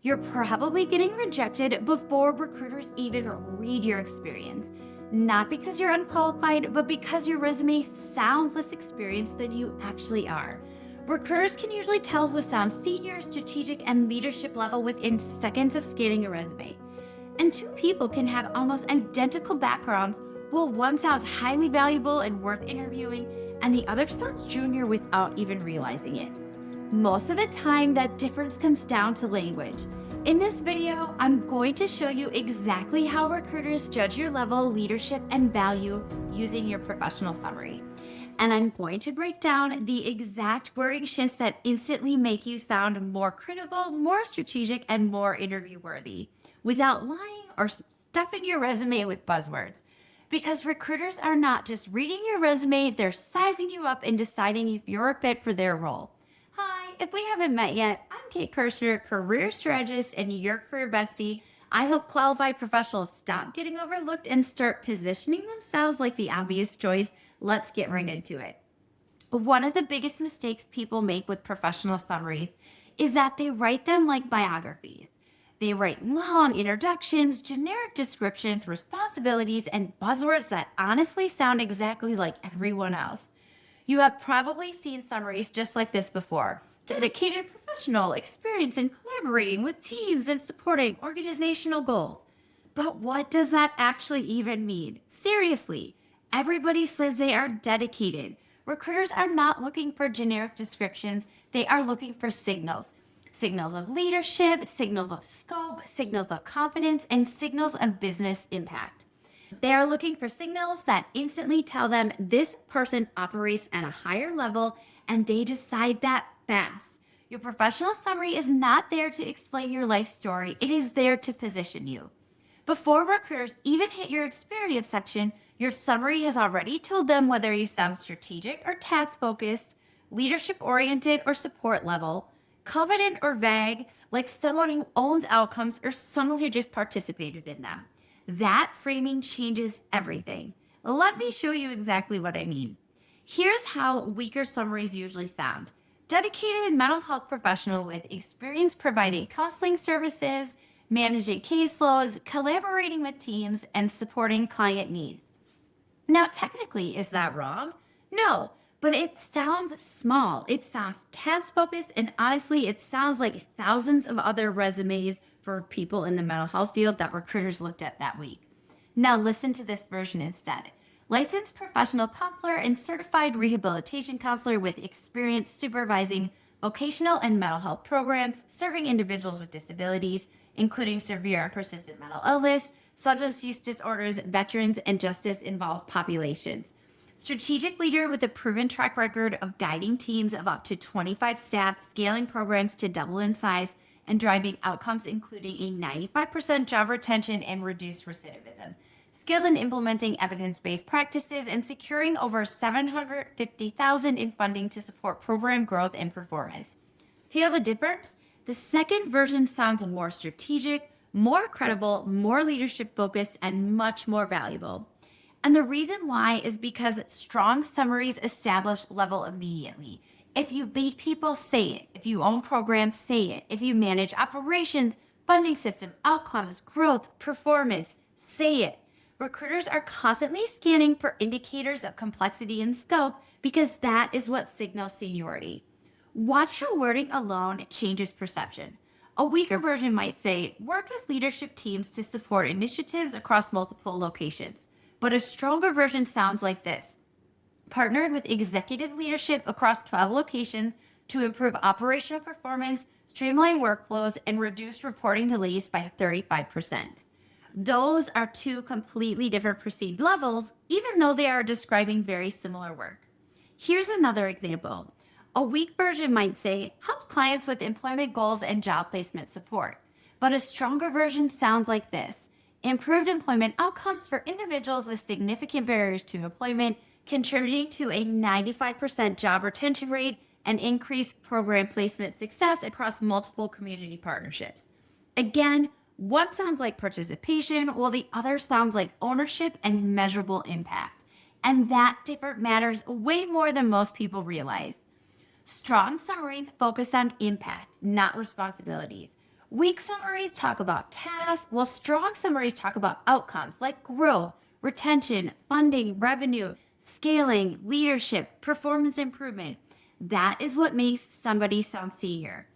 You're probably getting rejected before recruiters even read your experience. Not because you're unqualified, but because your resume sounds less experienced than you actually are. Recruiters can usually tell who sounds senior, strategic, and leadership level within seconds of scanning a resume. And two people can have almost identical backgrounds, while one sounds highly valuable and worth interviewing, and the other sounds junior without even realizing it. Most of the time, that difference comes down to language. In this video, I'm going to show you exactly how recruiters judge your level, leadership, and value using your professional summary. And I'm going to break down the exact wording shifts that instantly make you sound more credible, more strategic, and more interview worthy without lying or stuffing your resume with buzzwords. Because recruiters are not just reading your resume, they're sizing you up and deciding if you're a fit for their role. Hi, if we haven't met yet, I'm Kate Kirchner, career strategist and your career bestie. I help qualified professionals stop getting overlooked and start positioning themselves like the obvious choice. Let's get right into it. One of the biggest mistakes people make with professional summaries is that they write them like biographies. They write long introductions, generic descriptions, responsibilities, and buzzwords that honestly sound exactly like everyone else. You have probably seen summaries just like this before. Dedicated professional, experience in collaborating with teams and supporting organizational goals. But what does that actually even mean? Seriously, everybody says they are dedicated. Recruiters are not looking for generic descriptions. They are looking for signals. Signals of leadership, signals of scope, signals of confidence, and signals of business impact. They are looking for signals that instantly tell them this person operates at a higher level, and they decide that fast. Your professional summary is not there to explain your life story. It is there to position you. Before recruiters even hit your experience section, your summary has already told them whether you sound strategic or task focused, leadership oriented or support level, confident or vague, like someone who owns outcomes or someone who just participated in them. That framing changes everything. Let me show you exactly what I mean. Here's how weaker summaries usually sound. Dedicated mental health professional with experience providing counseling services, managing caseloads, collaborating with teams, and supporting client needs. Now, technically, is that wrong? No, but it sounds small. It sounds task focused, and honestly, it sounds like thousands of other resumes for people in the mental health field that recruiters looked at that week. Now, listen to this version instead. Licensed professional counselor and certified rehabilitation counselor with experience supervising vocational and mental health programs, serving individuals with disabilities, including severe and persistent mental illness, substance use disorders, veterans, and justice-involved populations. Strategic leader with a proven track record of guiding teams of up to 25 staff, scaling programs to double in size, and driving outcomes including a 95% job retention and reduced recidivism. Skilled in implementing evidence-based practices and securing over $750,000 in funding to support program growth and performance. Feel the difference? The second version sounds more strategic, more credible, more leadership focused, and much more valuable. And the reason why is because strong summaries establish level immediately. If you lead people, say it. If you own programs, say it. If you manage operations, funding system, outcomes, growth, performance, say it. Recruiters are constantly scanning for indicators of complexity and scope because that is what signals seniority. Watch how wording alone changes perception. A weaker version might say, work with leadership teams to support initiatives across multiple locations. But a stronger version sounds like this. Partnered with executive leadership across 12 locations to improve operational performance, streamline workflows, and reduce reporting delays by 35%. Those are two completely different perceived levels, even though they are describing very similar work. Here's another example. A weak version might say, help clients with employment goals and job placement support. But a stronger version sounds like this. Improved employment outcomes for individuals with significant barriers to employment, contributing to a 95% job retention rate and increased program placement success across multiple community partnerships. Again, one sounds like participation, while the other sounds like ownership and measurable impact. And that difference matters way more than most people realize. Strong summaries focus on impact, not responsibilities. Weak summaries talk about tasks, while strong summaries talk about outcomes like growth, retention, funding, revenue, scaling, leadership, performance improvement. That is what makes somebody sound senior.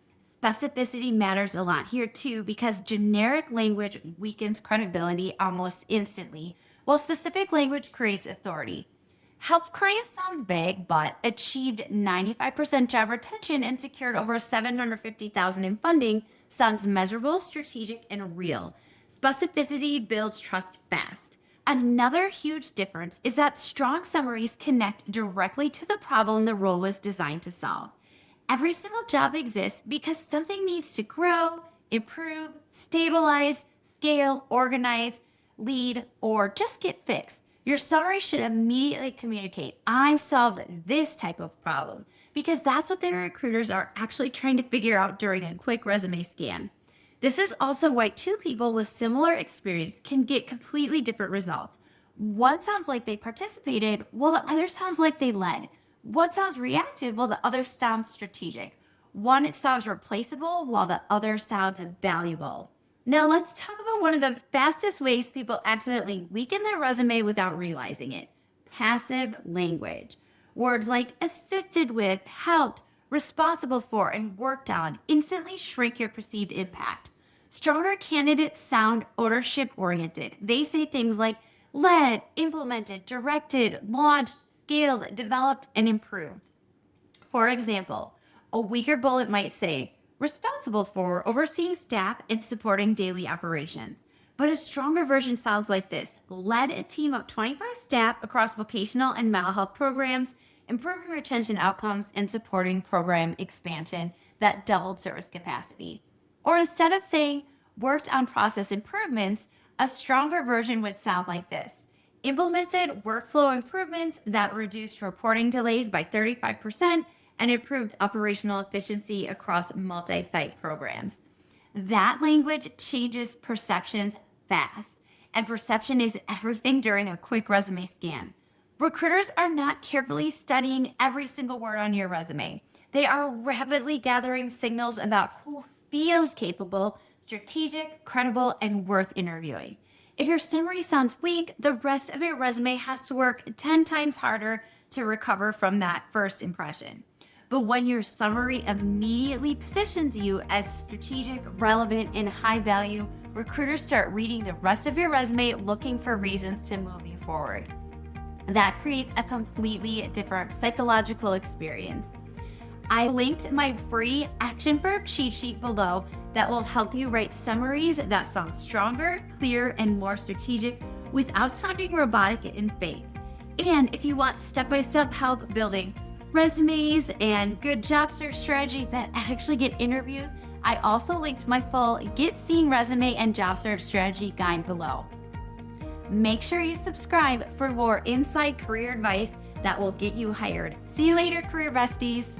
Specificity matters a lot here too because generic language weakens credibility almost instantly, while specific language creates authority. Helped clients sound vague, but achieved 95% job retention and secured over 750,000 in funding sounds measurable, strategic, and real. Specificity builds trust fast. Another huge difference is that strong summaries connect directly to the problem the role was designed to solve. Every single job exists because something needs to grow, improve, stabilize, scale, organize, lead, or just get fixed. Your summary should immediately communicate, I solved this type of problem, because that's what their recruiters are actually trying to figure out during a quick resume scan. This is also why two people with similar experience can get completely different results. One sounds like they participated, while the other sounds like they led. One sounds reactive, while the other sounds strategic. One it sounds replaceable, while the other sounds valuable. Now let's talk about one of the fastest ways people accidentally weaken their resume without realizing it. Passive language. Words like assisted with, helped, responsible for, and worked on instantly shrink your perceived impact. Stronger candidates sound ownership oriented. They say things like led, implemented, directed, launched, scaled, developed, and improved. For example, a weaker bullet might say, responsible for overseeing staff and supporting daily operations. But a stronger version sounds like this: led a team of 25 staff across vocational and mental health programs, improving retention outcomes and supporting program expansion that doubled service capacity. Or instead of saying worked on process improvements, a stronger version would sound like this: implemented workflow improvements that reduced reporting delays by 35% and improved operational efficiency across multi-site programs. That language changes perceptions fast, and perception is everything during a quick resume scan. Recruiters are not carefully studying every single word on your resume. They are rapidly gathering signals about who feels capable, strategic, credible, and worth interviewing. If your summary sounds weak, the rest of your resume has to work 10 times harder to recover from that first impression. But when your summary immediately positions you as strategic, relevant, and high value, recruiters start reading the rest of your resume looking for reasons to move you forward. That creates a completely different psychological experience. I linked my free action verb cheat sheet below that will help you write summaries that sound stronger, clearer, and more strategic without sounding robotic and fake. And if you want step-by-step help building resumes and good job search strategies that actually get interviews, I also linked my full Get Seen resume and job search strategy guide below. Make sure you subscribe for more inside career advice that will get you hired. See you later, career besties.